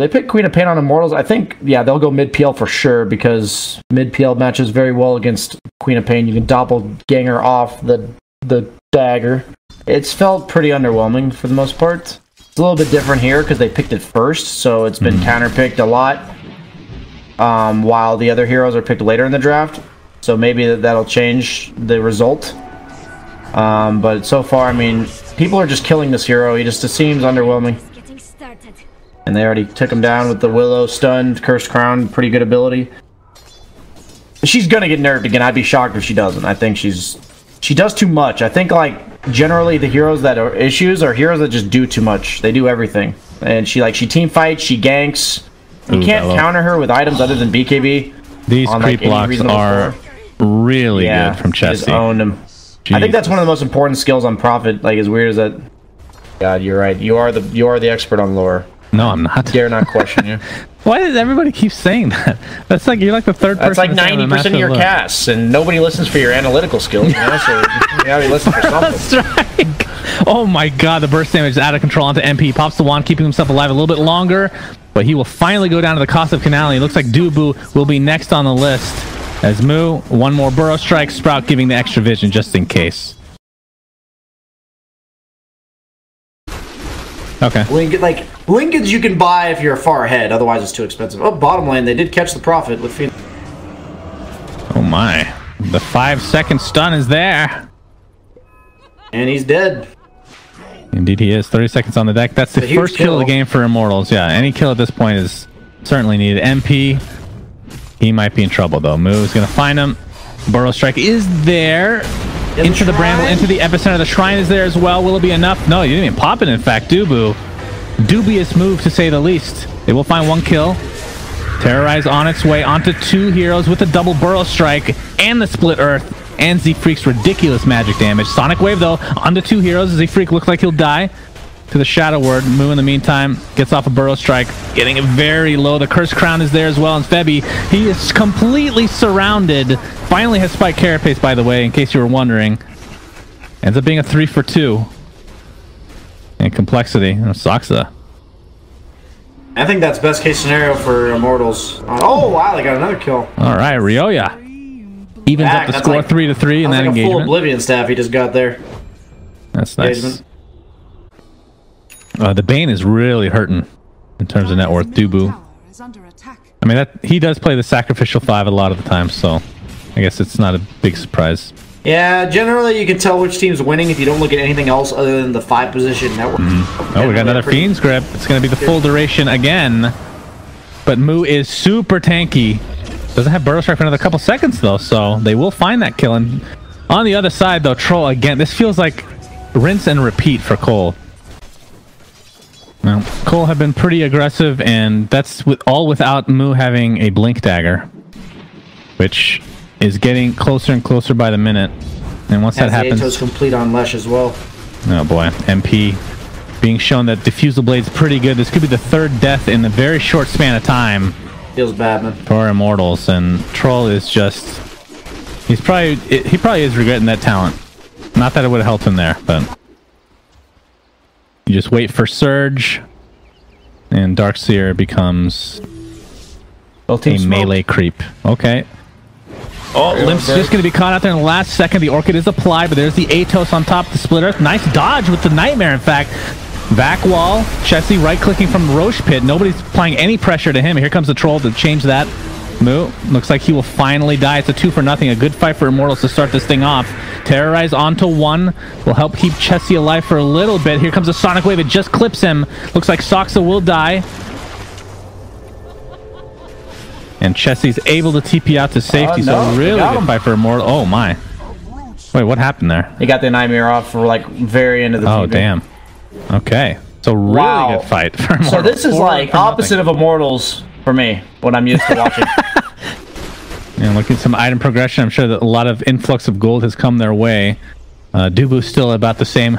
they picked Queen of Pain on Immortals. I think, yeah, they'll go mid-PL for sure, because mid-PL matches very well against Queen of Pain. You can doppelganger off the dagger. It's felt pretty underwhelming for the most part. It's a little bit different here because they picked it first, so it's been counter-picked a lot, while the other heroes are picked later in the draft. So maybe that'll change the result. But so far, I mean, people are just killing this hero. It seems underwhelming. And they already took him down with the Willow stunned, Cursed Crown, pretty good ability. She's gonna get nerfed again. I'd be shocked if she doesn't. I think she does too much. I think, like, generally the heroes that are issues are heroes that just do too much. They do everything. And she team fights, she ganks. You can't counter her with items other than BKB. These creep blocks are really good from Chesty. Just owned him. I think that's one of the most important skills on Prophet. Like, as weird as that. God, you're right. You are the expert on lore. No, I'm not. Dare not question you. Why does everybody keep saying that? That's like, you're like the third person. That's like 90% of your casts, and nobody listens for your analytical skills. You know? So you gotta listen for something. That's right. Oh my god, the burst damage is out of control onto MP. He pops the wand, keeping himself alive a little bit longer, but he will finally go down to the cost of Canal. It looks like Dubu will be next on the list. As Moo, one more Burrow Strike, Sprout giving the extra vision just in case. Okay. Blinkage you can buy if you're far ahead, otherwise it's too expensive. Oh, bottom lane, they did catch the Prophet with Phoenix. Oh my. The 5-second stun is there. And he's dead. Indeed he is. 30 seconds on the deck. That's the first kill of the game for Immortals. Yeah, any kill at this point is certainly needed. MP, he might be in trouble though. Moo is going to find him. Burrow Strike is there. Into the Bramble, into the epicenter. The Shrine is there as well. Will it be enough? No, you didn't even pop it, in fact. Dubu. Dubious move, to say the least. They will find one kill. Terrorize on its way onto two heroes with a double Burrow Strike and the Split Earth. And Z-Freak's ridiculous magic damage. Sonic Wave, though, onto two heroes. Z-Freak looks like he'll die to the Shadow Word. Moo, in the meantime, gets off a Burrow Strike, getting it very low. The Cursed Crown is there as well. And Febby, he is completely surrounded. Finally has Spike Carapace, by the way, in case you were wondering. Ends up being a 3 for 2. And Complexity. Soxa. I think that's best case scenario for Immortals. Oh, wow, they got another kill. All right, Ryoya evens up the score, like, 3 to 3 in that engagement. Full Oblivion staff he just got there. That's nice. The Bane is really hurting in terms of net worth. Dubu. I mean, he does play the sacrificial 5 a lot of the time, so I guess it's not a big surprise. Yeah, generally you can tell which team's winning if you don't look at anything else other than the 5 position network. Oh, we got another Fiend's Grip. It's going to be the full duration again. But Moo is super tanky. Doesn't have Burrow Strike for another couple seconds, though, so they will find that kill. And on the other side, though, Troll, again, this feels like rinse and repeat for coL. Well, coL have been pretty aggressive, and that's all without Moo having a Blink Dagger, which is getting closer and closer by the minute. And once that happens, Ato's complete on Lesh as well. Oh boy, MP being shown that Diffusal Blade's pretty good. This could be the 3rd death in a very short span of time. Feels bad, man. For Immortals, and Troll is just, he probably is regretting that talent. Not that it would have helped him there, but you just wait for Surge, and Darkseer becomes a melee creep. Okay. Oh, Limp's just going to be caught out there in the last second. The Orchid is applied, but there's the Atos on top of the Split Earth. Nice dodge with the Nightmare, in fact. Back wall. Chessie right-clicking from Roche Pit. Nobody's applying any pressure to him. Here comes the Troll to change that. Moo looks like he will finally die. It's a 2-for-0. A good fight for Immortals to start this thing off. Terrorize onto 1 will help keep Chessie alive for a little bit. Here comes a Sonic Wave. It just clips him. Looks like Soxa will die. And Chessie's able to TP out to safety, so really good fight for Immortal. Oh my. Wait, what happened there? He got the Nightmare off for like very end of the Oh, damn. Okay. So really good fight for Immortals. So this is like opposite of Immortals for me, what I'm used to watching. And looking at some item progression, I'm sure that a lot of influx of gold has come their way. Dubu's still about the same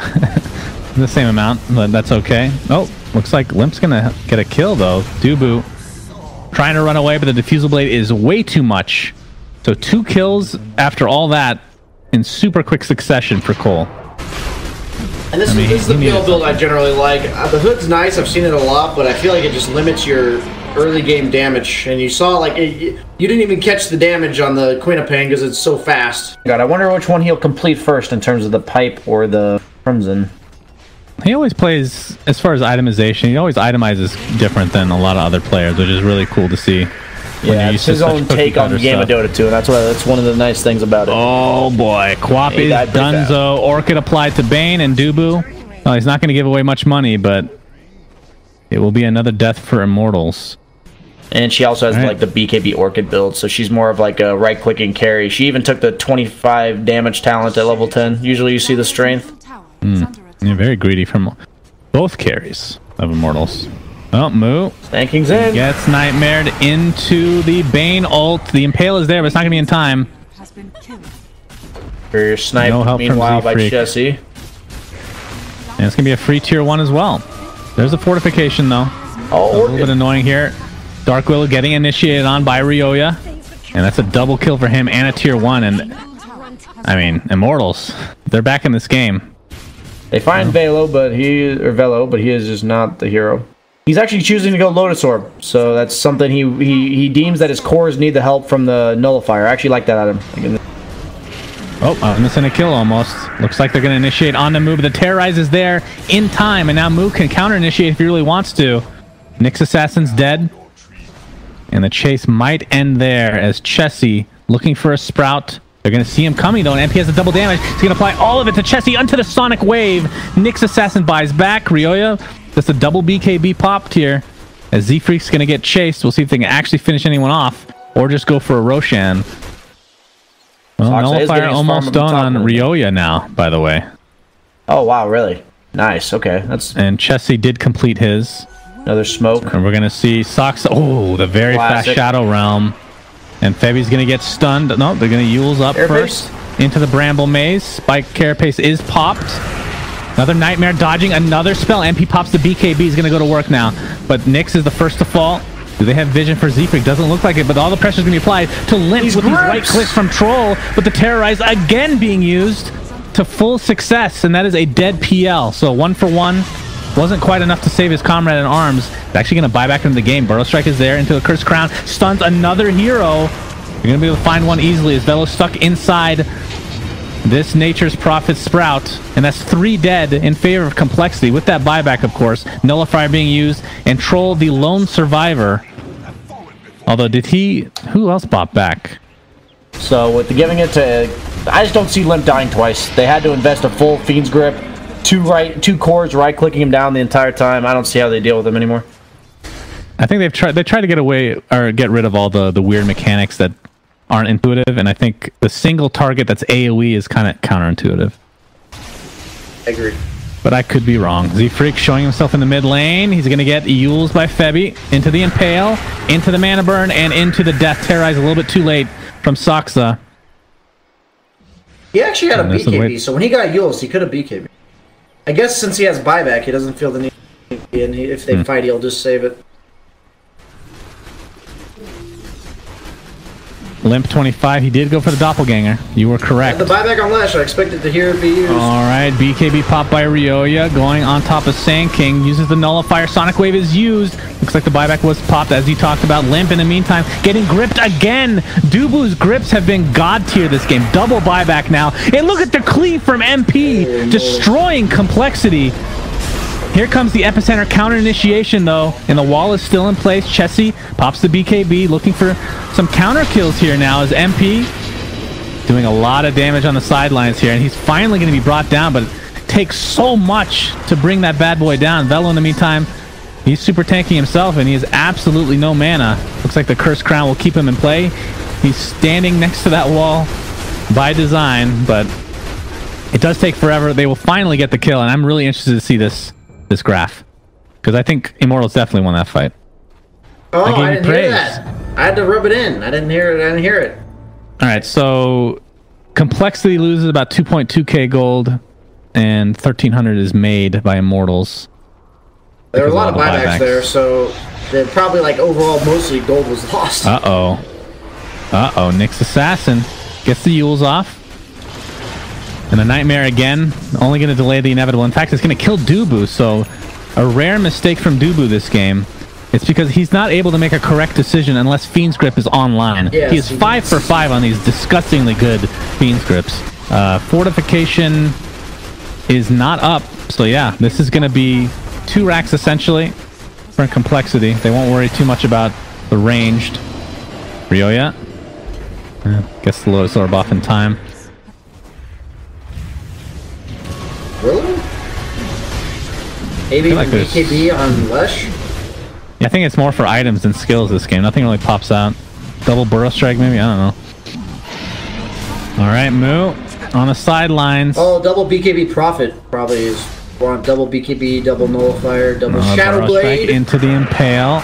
the same amount, but that's okay. Oh, looks like Limp's gonna get a kill though. Dubu trying to run away, but the Diffusal Blade is way too much. So 2 kills after all that in super quick succession for coL. And this is the build I generally like. The hood's nice. I've seen it a lot, but I feel like it just limits your early game damage. And you saw like you didn't even catch the damage on the Queen of Pain because it's so fast. God, I wonder which one he'll complete first in terms of the pipe or the Crimson. He always plays, as far as itemization, he always itemizes different than a lot of other players, which is really cool to see. Yeah, it's his own take on the game of Dota 2, and that's one of the nice things about it. Oh boy, Quappy, Dunzo, Orchid applied to Bane, and Dubu. Well, he's not going to give away much money, but it will be another death for Immortals. And she also has like the BKB Orchid build, so she's more of like a right-clicking carry. She even took the 25 damage talent at level 10. Usually you see the strength. Yeah, very greedy from both carries of Immortals. Oh, Moo. Stanking's in. Gets nightmared into the Bane ult. The Impale is there, but it's not going to be in time. For snipe, no help meanwhile, from by Jesse. And it's going to be a free tier 1 as well. There's a fortification, though. Oh, a little bit annoying here. Dark Willow getting initiated on by Ryoya. And that's a double kill for him and a tier 1. And, I mean, Immortals, they're back in this game. They find Velo, but he is just not the hero. He's actually choosing to go Lotus Orb, so that's something he deems that his cores need the help from the Nullifier. I actually like that item. Oh, I'm missing a kill almost. Looks like they're going to initiate on the move. The Terrorize is there in time, and now Moo can counter-initiate if he really wants to. Nyx Assassin's dead. And the chase might end there as Chessie looking for a Sprout. They're going to see him coming, though, and MP has a double damage. He's going to apply all of it to Chessie onto the Sonic Wave. Nyx Assassin buys back. Ryoya, just a double BKB popped here. As Z-Freak's going to get chased. We'll see if they can actually finish anyone off, or just go for a Roshan. Well, Nullifier almost done on Ryoya now, by the way. Oh, wow, really? Nice, okay. And Chessie did complete his. Another smoke. And we're going to see Sox. Oh, the very fast Shadow Realm. And Febi's going to get stunned. No, they're going to Yule's up first into the Bramble Maze. Spike Carapace is popped. Another Nightmare dodging another spell. MP pops the BKB. He's going to go to work now. But Nyx is the first to fall. Do they have vision for Z-Freak? Doesn't look like it, but all the pressure is going to be applied to Limp with these right clicks from Troll. But the Terrorize again being used to full success. And that is a dead PL. So 1 for 1. Wasn't quite enough to save his comrade in arms. He's actually going to buy back into the game. Burrow Strike is there into a Cursed Crown. Stuns another hero. You're going to be able to find one easily as Velo's stuck inside this Nature's Prophet Sprout. And that's 3 dead in favor of Complexity. With that buyback, of course. Nullifier being used. And Troll, the lone survivor. Although, who else bought back? So, with giving it to... I just don't see Limp dying twice. They had to invest a full Fiend's Grip. 2 cores right-clicking him down the entire time. I don't see how they deal with him anymore. I think they tried to get away or get rid of all the weird mechanics that aren't intuitive, and I think the single target that's AoE is kind of counterintuitive. I agree. But I could be wrong. Z-Freak showing himself in the mid lane. He's going to get Yules by Febi into the Impale, into the Mana Burn, and into the Death Terrorize a little bit too late from Soxa. He actually had a BKB, so when he got Yules, he could have BKB. I guess since he has buyback, he doesn't feel the need, and if they fight, he'll just save it. Limp 25, he did go for the Doppelganger. You were correct. The buyback on Lash, I expected to hear it be used. Alright, BKB popped by Ryoya, going on top of Sand King, uses the Nullifier. Sonic Wave is used. Looks like the buyback was popped, as you talked about. Limp, in the meantime, getting gripped again. Dubu's grips have been god tier this game. Double buyback now. And look at the cleave from MP, destroying Complexity. Here comes the Epicenter counter initiation, though, and the wall is still in place. Chessie pops the BKB, looking for some counter kills here now as MP doing a lot of damage on the sidelines here, and he's finally going to be brought down, but it takes so much to bring that bad boy down. Velo, in the meantime, he's super tanking himself, and he has absolutely no mana. Looks like the Cursed Crown will keep him in play. He's standing next to that wall by design, but it does take forever. They will finally get the kill, and I'm really interested to see this graph, because I think Immortals definitely won that fight. Oh, I didn't hear that. I had to rub it in. I didn't hear it. All right, so Complexity loses about 2.2k gold, and 1,300 is made by Immortals. There were a lot of buybacks there, so probably like overall mostly gold was lost. Nyx Assassin gets the Yules off. And the Nightmare again, only going to delay the inevitable. In fact, it's going to kill Dubu, so a rare mistake from Dubu this game. It's because he's not able to make a correct decision unless Fiend's Grip is online. Yes, he is 5 for 5 on these disgustingly good Fiend's Grips. Fortification is not up, so yeah, this is going to be 2 racks essentially for complexity. They won't worry too much about the ranged. Ryoya. Gets the Lotus Orb off in time. Really? Maybe like BKB on Lush? Yeah, I think it's more for items than skills this game. Nothing really pops out. Double Burrow Strike maybe? I don't know. Alright, Moo. On the sidelines. Oh, double BKB Prophet probably is. Want double BKB, double Nullifier, double Shadow Blade. Into the Impale.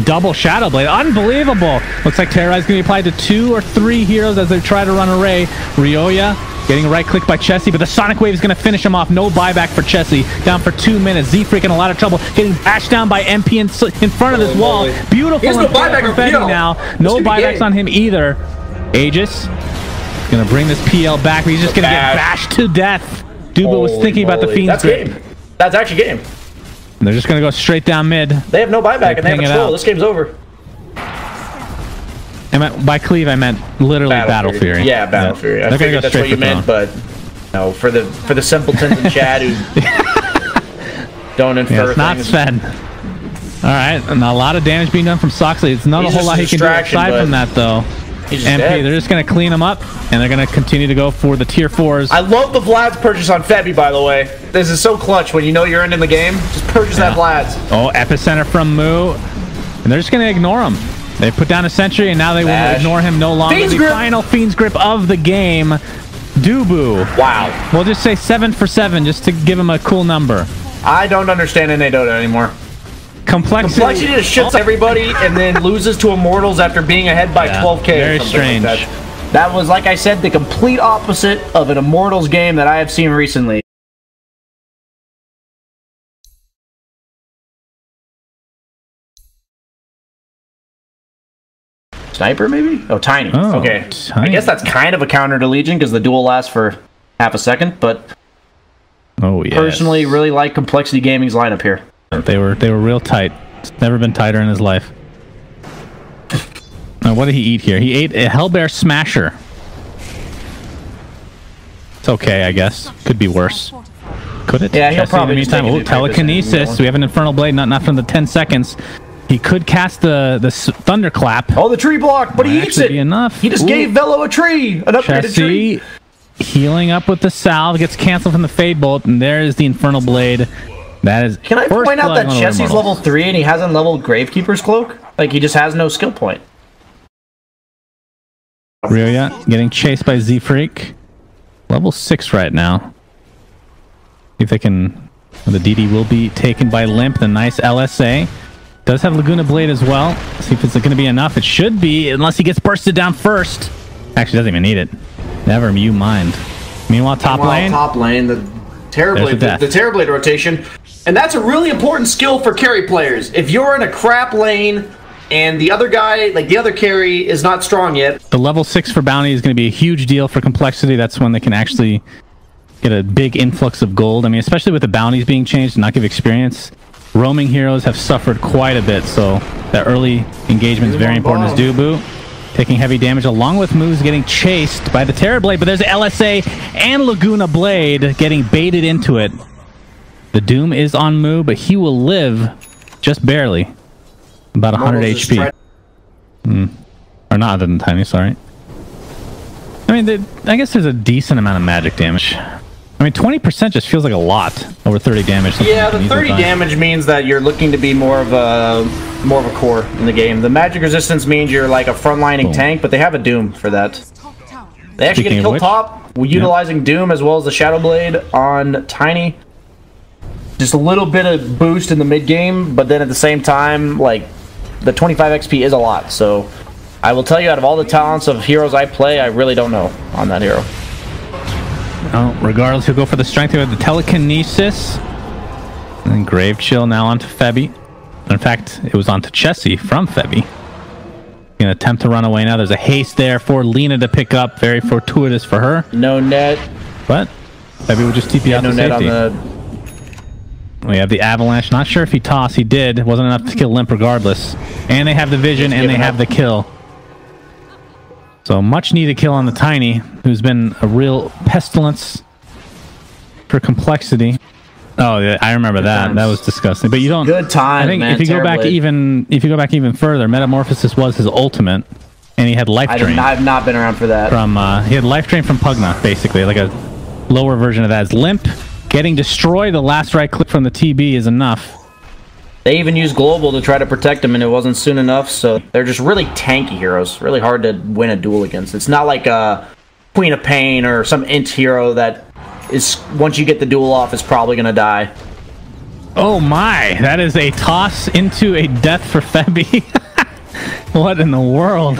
Double Shadow Blade. Unbelievable. Looks like Terrorize is going to be applied to 2 or 3 heroes as they try to run array. Ryoya getting right click by Chessie, but the Sonic Wave is going to finish him off. No buyback for Chessie. Down for 2 minutes. Z-Freak in a lot of trouble. Getting bashed down by MP in front of this wall. Beautiful. No buyback from Fetty now. No buybacks on him either. Aegis going to bring this PL back, but he's just going to get bashed to death. Duba was thinking about the Fiend's Grip. Game. That's actually game. And they're just going to go straight down mid. They have no buyback and they have control. This game's over. By cleave, I meant literally Battle Fury. Yeah, Battle Fury. I figured that's what you meant, but no, for the simpletons in chat who don't infer it's not Sven. All right, and a lot of damage being done from Soxley. It's not a whole lot he can do aside from that, though. MP, they're just going to clean him up, and they're going to continue to go for the tier 4s. I love the Vlad's purchase on Febby, by the way. This is so clutch when you know you're ending the game. Just purchase that Vlad's. Oh, Epicenter from Moo. And they're just going to ignore him. They put down a sentry, and now they will ignore him no longer. The final Fiend's Grip of the game, Dubu. Wow. We'll just say 7 for 7, just to give him a cool number. I don't understand NA Dota anymore. Complexity just shits everybody and then loses to Immortals after being ahead by 12k. Very strange. Like that was, like I said, the complete opposite of an Immortals game that I have seen recently. Sniper, maybe? Oh, Tiny. Oh, okay. Tiny. I guess that's kind of a counter to Legion because the duel lasts for half a second, but personally really like Complexity Gaming's lineup here. They were real tight. It's never been tighter in his life. Now, what did he eat here? He ate a Hellbear Smasher. It's okay, I guess. Could be worse. Could it? Yeah, he'll probably in the meantime. Telekinesis. We have an Infernal Blade, not from the 10 seconds. He could cast the Thunderclap. Oh, the tree block, but he eats it. Enough. He just gave Velo a tree, an upgraded tree. Healing up with the salve, gets canceled from the Fade Bolt, and there is the Infernal Blade. That is. Can I point out that Chessie's level 3 and he hasn't leveled Gravekeeper's Cloak? Like, he just has no skill point. Ryoya getting chased by Z-Freak. Level 6 right now. See if they can. The DD will be taken by Limp. The nice LSA. Does have Laguna Blade as well. See if it's going to be enough. It should be, unless he gets bursted down first. Actually, doesn't even need it. Never you mind. Meanwhile, top lane. The Terrorblade rotation. And that's a really important skill for carry players. If you're in a crap lane and the other guy, like the other carry, is not strong yet. The level 6 for bounty is going to be a huge deal for Complexity. That's when they can actually get a big influx of gold. I mean, especially with the bounties being changed and not give experience. Roaming heroes have suffered quite a bit, so that early engagement is very important. As Dubu taking heavy damage along with Moose getting chased by the Terrorblade, but there's LSA and Laguna Blade getting baited into it. The Doom is on Moo, but he will live just barely. About 100 HP. Or not other than Tiny, sorry. I mean, I guess there's a decent amount of magic damage. I mean, 20% just feels like a lot over 30 damage. Yeah, the 30 damage means that you're looking to be more of a core in the game. The magic resistance means you're like a frontlining tank, but they have a Doom for that. They actually get kill top utilizing Doom as well as the Shadow Blade on Tiny. Just a little bit of boost in the mid game, but then at the same time, like the 25 XP is a lot. So I will tell you, out of all the talents of heroes I play, I really don't know on that hero. Oh, regardless, he'll go for the strength with the telekinesis. And then Grave Chill now onto Febby. In fact, it was onto Chessie from Febby. Gonna attempt to run away now. There's a haste there for Lena to pick up. Very fortuitous for her. No net. but maybe we'll just TP out no to net safety. on the... We have the Avalanche. Not sure if he tossed. He did. Wasn't enough to kill Limp regardless. And they have the vision, and they have the kill. So much needed kill on the Tiny, who's been a real pestilence for complexity. Oh, yeah, I remember that. That was disgusting. But you don't. Good time. I think man, if you go back even further, Metamorphosis was his ultimate, and he had Life Drain. I've not been around for that. He had Life Drain from Pugna, basically, like a lower version of that. As Limp getting destroyed, the last right click from the TB is enough. They even used Global to try to protect him, and it wasn't soon enough, so they're just really tanky heroes. Really hard to win a duel against. It's not like a Queen of Pain or some int hero that is, once you get the duel off, is probably going to die. Oh my, that is a toss into a death for Febby. What in the world?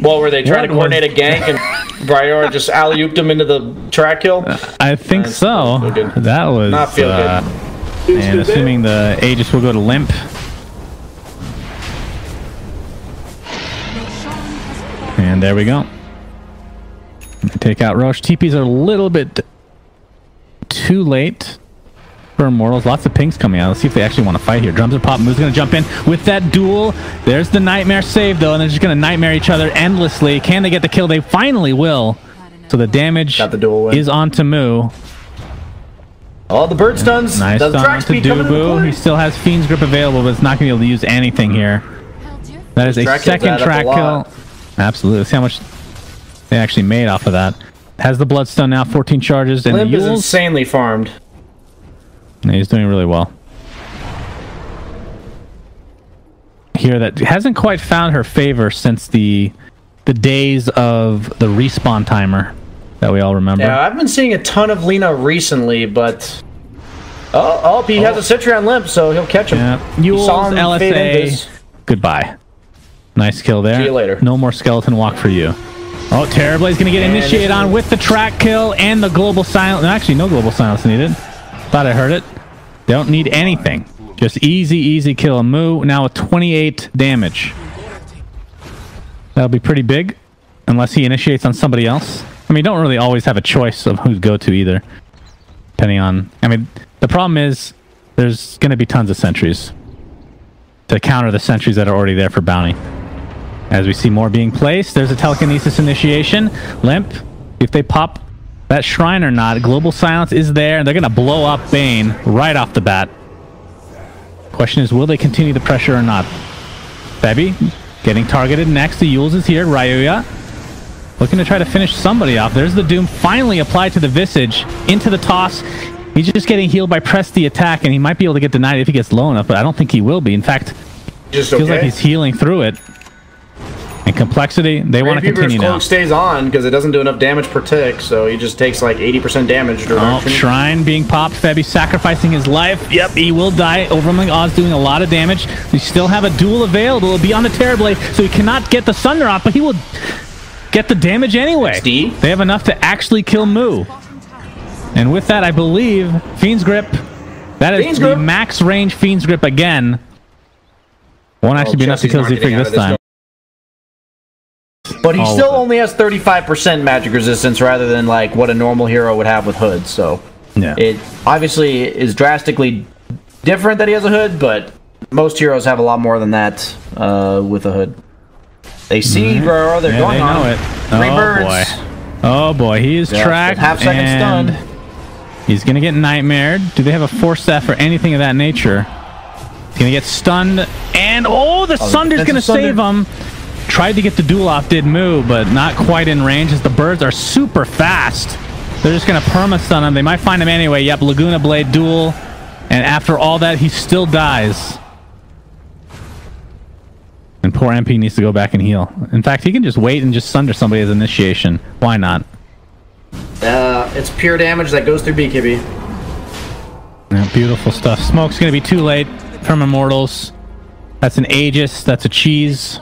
Well, were they trying to coordinate a gank and Briar just alley-ooped him into the track kill? I think so. That was... Not feel good. And assuming the Aegis will go to Limp. And there we go. Take out Roche. TPs are a little bit too late for Immortals. Lots of pings coming out. Let's see if they actually want to fight here. Drums are popping. Moo's going to jump in with that duel. There's the Nightmare save, though, and they're just going to Nightmare each other endlessly. Can they get the kill? They finally will. So the damage is onto Moo. Oh, the bird stuns. Nice stun to Dubu. He still has Fiend's Grip available, but it's not going to be able to use anything here. That is a second track kill. Absolutely. Let's see how much they actually made off of that. Has the blood stun now, 14 charges. And Limp is insanely farmed. Yeah, he's doing really well. Here, that hasn't quite found her favor since the days of the respawn timer that we all remember. Yeah, I've been seeing a ton of Lina recently, but... he has a Citri on Limp, so he'll catch him. Yeah. Yule's LSA. Goodbye. Nice kill there. See you later. No more skeleton walk for you. Oh, Terrorblade's going to get initiated on with the track kill and the global silence. Actually, no global silence needed. Thought I heard it. Don't need anything. Just easy kill. Moo now with 28 damage. That'll be pretty big, unless he initiates on somebody else. I mean, you don't really always have a choice of who to go to either. Depending on... I mean, the problem is there's going to be tons of sentries to counter the sentries that are already there for bounty. As we see more being placed, there's a telekinesis initiation. Limp, if they pop that shrine or not, global silence is there, and they're going to blow up Bane right off the bat. Question is, will they continue the pressure or not? Febby getting targeted next. The Yules is here. Ryuya looking to try to finish somebody off. There's the Doom finally applied to the Visage. Into the toss. He's just getting healed by press the attack, and he might be able to get denied if he gets low enough, but I don't think he will be. In fact, feels like he's healing through it. And complexity, they want to continue now. Cloak stays on because it doesn't do enough damage per tick, so he just takes like 80% damage. Shrine being popped. Febby sacrificing his life. Yep, he will die. Overwhelming odds doing a lot of damage. We still have a duel available. It'll be on the Terrorblade, so he cannot get the Sunder off, but he will get the damage anyway. XD. They have enough to actually kill Moo. And with that, I believe Fiend's Grip. That is the max range Fiend's Grip again. Won't actually be enough to kill Z-Frig this time. But he still only has 35% magic resistance rather than like what a normal hero would have with Hood. So yeah, it obviously is drastically different that he has a Hood, but most heroes have a lot more than that with a Hood. They see, bro. They're going on it. Three birds. Boy. Oh boy, he is tracked. Half-second stunned. He's gonna get nightmared. Do they have a force staff or anything of that nature? He's gonna get stunned, and the Sunder's gonna save him. Tried to get the duel off, did Moo, but not quite in range as the birds are super fast. They're just gonna perma-stun him. They might find him anyway. Yep, Laguna Blade duel, and after all that, he still dies. And poor MP needs to go back and heal. In fact, he can just wait and just sunder somebody as initiation. Why not? It's pure damage that goes through BKB. Yeah, beautiful stuff. Smoke's going to be too late from Immortals. That's an Aegis. That's a cheese.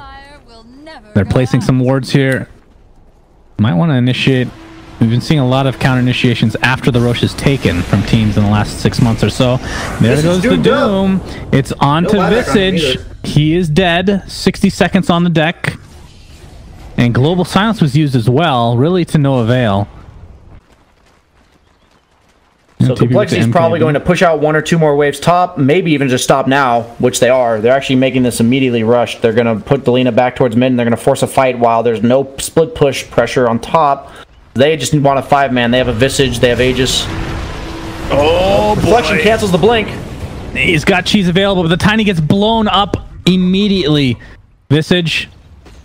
They're placing some wards here. Might want to initiate. We've been seeing a lot of counter initiations after the Roche is taken from teams in the last 6 months or so. There goes the Doom. It's on to Visage. He is dead. 60 seconds on the deck. And Global Silence was used as well, really to no avail. So Complexity's probably going to push out 1 or 2 more waves top, maybe even just stop now, which they are. They're actually making this immediately rushed. They're going to put Delina back towards mid, and they're going to force a fight while there's no split push pressure on top. They just want a 5-man. They have a Visage, they have Aegis. Oh, Reflection cancels the blink. He's got cheese available, but the Tiny gets blown up immediately. Visage,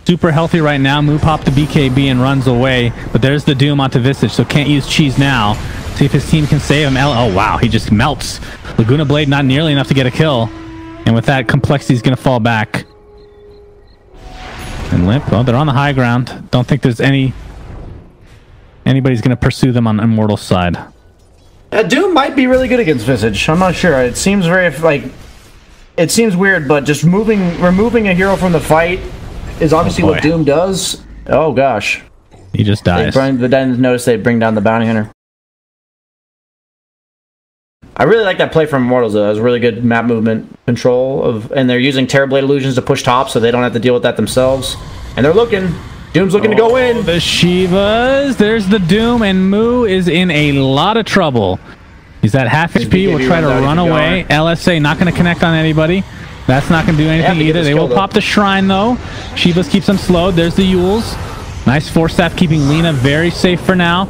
super healthy right now. Moo pop the BKB and runs away, but there's the Doom onto Visage, so can't use cheese now. See if his team can save him. Oh, wow. He just melts. Laguna Blade not nearly enough to get a kill. And with that, Complexity's going to fall back. And Limp, well, they're on the high ground. Don't think there's anybody's going to pursue them on Immortals' side. Doom might be really good against Visage. I'm not sure. It seems it seems weird, but just removing a hero from the fight is obviously what Doom does. Oh, gosh. He just dies. The Dens notice they bring down the Bounty Hunter. I really like that play from Immortals, though. It was really good map movement control and they're using Terrorblade Illusions to push top, so they don't have to deal with that themselves. And they're looking. Doom's looking to go in. The Shivas. There's the Doom, and Moo is in a lot of trouble. He's at half HP. Will try to run away. LSA not going to connect on anybody. That's not going to do anything either. They will pop the Shrine, though. Shivas keeps them slowed. There's the Yules. Nice Force Staff keeping Lina very safe for now.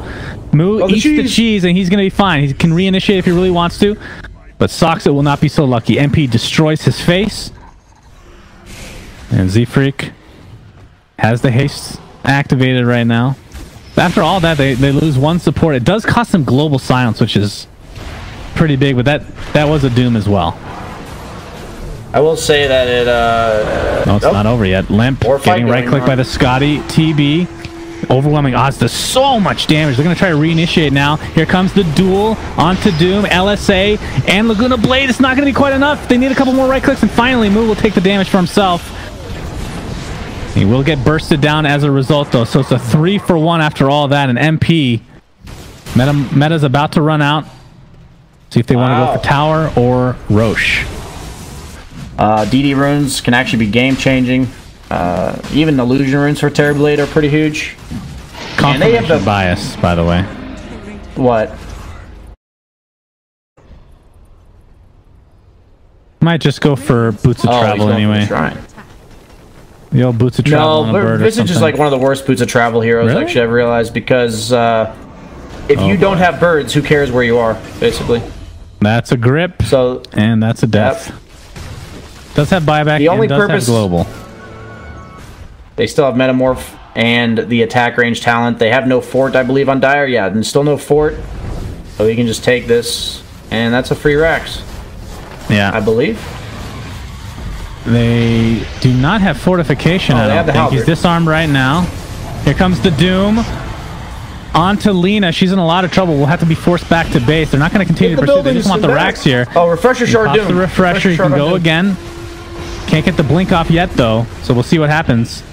Moo eats the cheese, and he's going to be fine. He can reinitiate if he really wants to. But Soxa will not be so lucky. MP destroys his face. And Z-Freak has the haste activated right now. After all that, they lose 1 support. It does cost them Global Silence, which is pretty big, but that was a Doom as well. I will say that it... no, it's not over yet. Limp getting right-clicked by the Scotty. TB. Overwhelming odds to so much damage. They're going to try to reinitiate now. Here comes the duel onto Doom, LSA, and Laguna Blade. It's not going to be quite enough. They need a couple more right clicks, and finally Moo will take the damage for himself. He will get bursted down as a result, though, so it's a 3-for-1 after all that. And MP, Meta's about to run out. See if they want to go for Tower or Roche. DD runes can actually be game-changing. Even illusion runes for Terrorblade are pretty huge. Confirmation bias, by the way. What? Might just go for Boots of Travel anyway. The old Boots of Travel on a bird or Visage is like one of the worst Boots of Travel heroes, actually, I've realized, because if you don't have birds, who cares where you are, basically. That's a grip, and that's a death. Does have buyback, the only and does have global. They still have Metamorph and the attack range talent. They have no fort, I believe, on Dire. Yeah, and still no fort. So we can just take this, and that's a free Rax. Yeah. I believe. They do not have fortification, I don't think. He's disarmed right now. Here comes the Doom. On to Lina. She's in a lot of trouble. We'll have to be forced back to base. They're not going to continue to pursue. They just want the Rax here. Oh, Refresher short Doom. The Refresher. You can go again. Can't get the blink off yet, though. So we'll see what happens.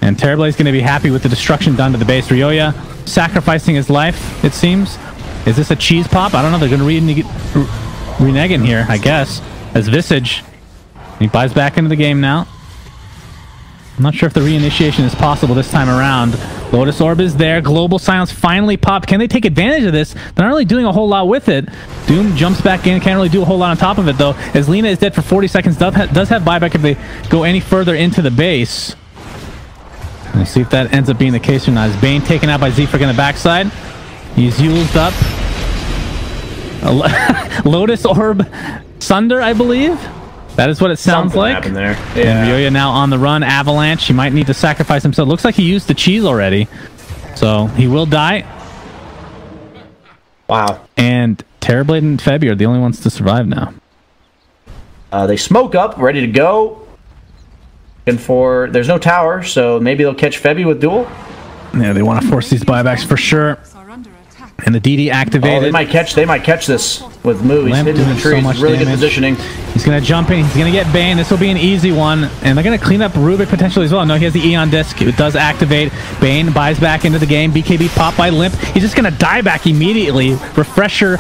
And Terrorblade's going to be happy with the destruction done to the base. Ryoya sacrificing his life, it seems. Is this a cheese pop? I don't know. They're going to renege in here, I guess. As Visage. He buys back into the game now. I'm not sure if the reinitiation is possible this time around. Lotus Orb is there. Global Silence finally popped. Can they take advantage of this? They're not really doing a whole lot with it. Doom jumps back in. Can't really do a whole lot on top of it, though. As Lina is dead for 40 seconds. Does have buyback if they go any further into the base. Let's see if that ends up being the case or not. Is Bane taken out by Z-Freak on the backside? He's used up. Lotus Orb Sunder, I believe. That is what it sounds like. There. Yeah. And Ryoya now on the run. Avalanche. He might need to sacrifice himself. Looks like he used the cheese already. So he will die. Wow. And Terrorblade and Febby are the only ones to survive now. They smoke up, ready to go. And there's no tower, so maybe they'll catch Febby with duel. Yeah, they want to force these buybacks for sure. And the DD activated. Oh, they might catch this with Moo. He's hitting the trees. So really good positioning. He's going to jump in. He's going to get Bane. This will be an easy one. And they're going to clean up Rubik potentially as well. No, he has the Eon disc. It does activate. Bane buys back into the game. BKB popped by Limp. He's just going to die back immediately. Refresher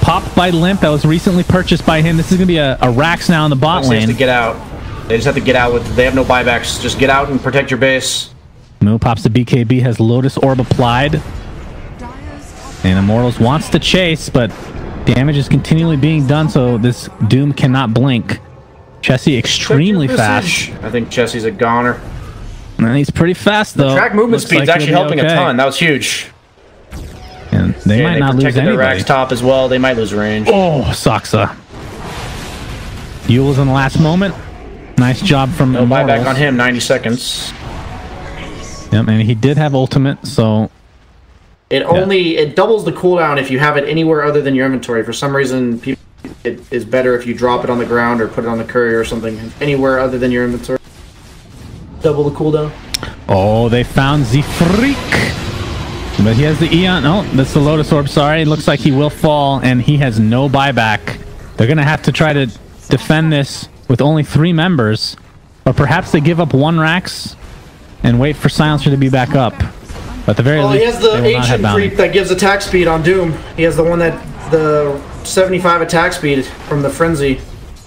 popped by Limp. That was recently purchased by him. This is going to be a Rax now in the bot lane. They have to get out. They just have to get out. They have no buybacks. Just get out and protect your base. Moo pops the BKB. Has Lotus Orb applied. And Immortals wants to chase, but damage is continually being done, so this Doom cannot blink. Chessie extremely fast. I think Chessie's a goner. And he's pretty fast, though. The track movement speed's actually helping a ton. That was huge. And they might not lose anybody. Their Rax top as well. They might lose range. Oh, Saksa. Yule's in the last moment. Nice job from No Immortals. buyback on him, 90 seconds. Yep, and he did have ultimate, so... It doubles the cooldown if you have it anywhere other than your inventory. For some reason, it is better if you drop it on the ground or put it on the courier or something. Anywhere other than your inventory. Double the cooldown. Oh, they found the freak. But he has the Eon. Oh, that's the Lotus Orb. Sorry. It looks like he will fall, and he has no buyback. They're going to have to try to defend this with only 3 members. Or perhaps they give up 1 Rax and wait for Silencer to be back up. But at the very least, he has the ancient creep that gives attack speed on Doom. He has the one that the 75 attack speed from the frenzy.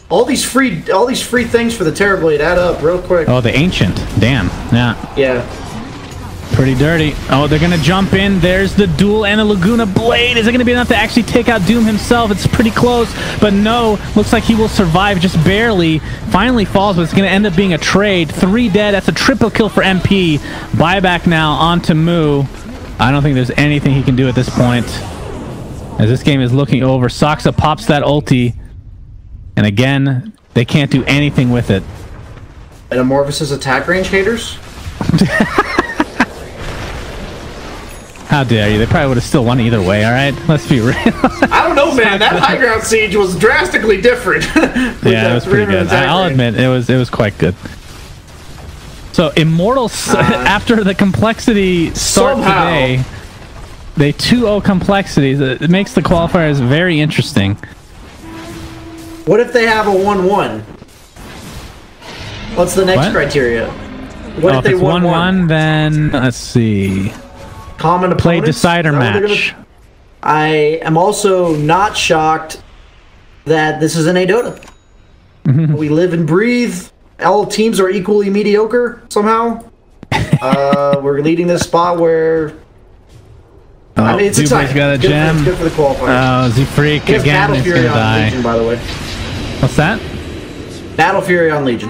All these free things for the Terrorblade add up real quick. Oh, the ancient. Damn. Yeah. Yeah. Pretty dirty. Oh, they're gonna jump in. There's the duel and a Laguna Blade. Is it gonna be enough to actually take out Doom himself? It's pretty close, but no. Looks like he will survive just barely. Finally falls, but it's gonna end up being a trade. 3 dead. That's a triple kill for MP. Buyback now onto Moo. I don't think there's anything he can do at this point, as this game is looking over. Saksa pops that ulti, and again, they can't do anything with it. And Amorphous' attack range haters? How dare you? They probably would have still won either way, alright? Let's be real. I don't know, man. That high ground siege was drastically different. Yeah, it was pretty good. I'll admit, it was quite good. So, Immortals, after the complexity start today, they 2-0 complexities. It makes the qualifiers very interesting. What if they have a 1-1? What's the next criteria? What if they it's 1-1, then let's see. Common opponents? Play decider match. I am also not shocked that this is an Dota. We live and breathe. All teams are equally mediocre somehow. We're leading this spot where. I mean, it's exciting. Got a gem. It's good for the qualifiers. Oh, Z-Freak again is gonna die. Legion, by the way. What's that? Battle Fury on Legion.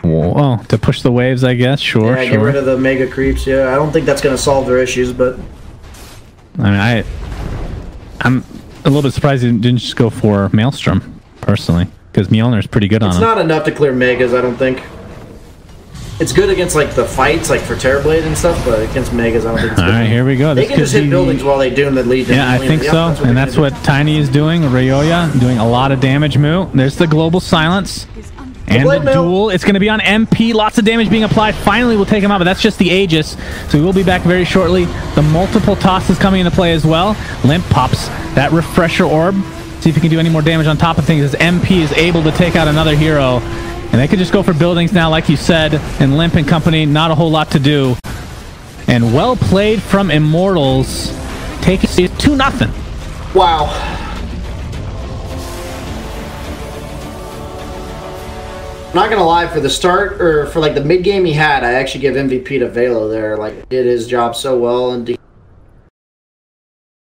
Whoa, to push the waves, I guess. Sure, yeah, get rid of the mega creeps. Yeah, I don't think that's going to solve their issues, but I mean, I'm a little bit surprised he didn't just go for Maelstrom, personally, because Mjolnir's pretty good on him. It's not enough to clear megas, I don't think. It's good against like the fights, like for Terrorblade and stuff, but against megas, I don't think it's good. All right, here we go. They can just hit buildings while they doom the Legion. Yeah, I think so, and that's what Tiny is doing. Ryoya doing a lot of damage. Moo. There's the global silence. And the duel, it's going to be on MP. Lots of damage being applied. Finally, we'll take him out, but that's just the Aegis. So we will be back very shortly. The multiple tosses coming into play as well. Limp pops that refresher orb. See if he can do any more damage on top of things, as MP is able to take out another hero. And they could just go for buildings now, like you said. And Limp and company, not a whole lot to do. And well played from Immortals. Taking 2-0. Wow. I'm not gonna lie, for the start, or for like the mid game he had, I actually give MVP to Velo there. Like, did his job so well, and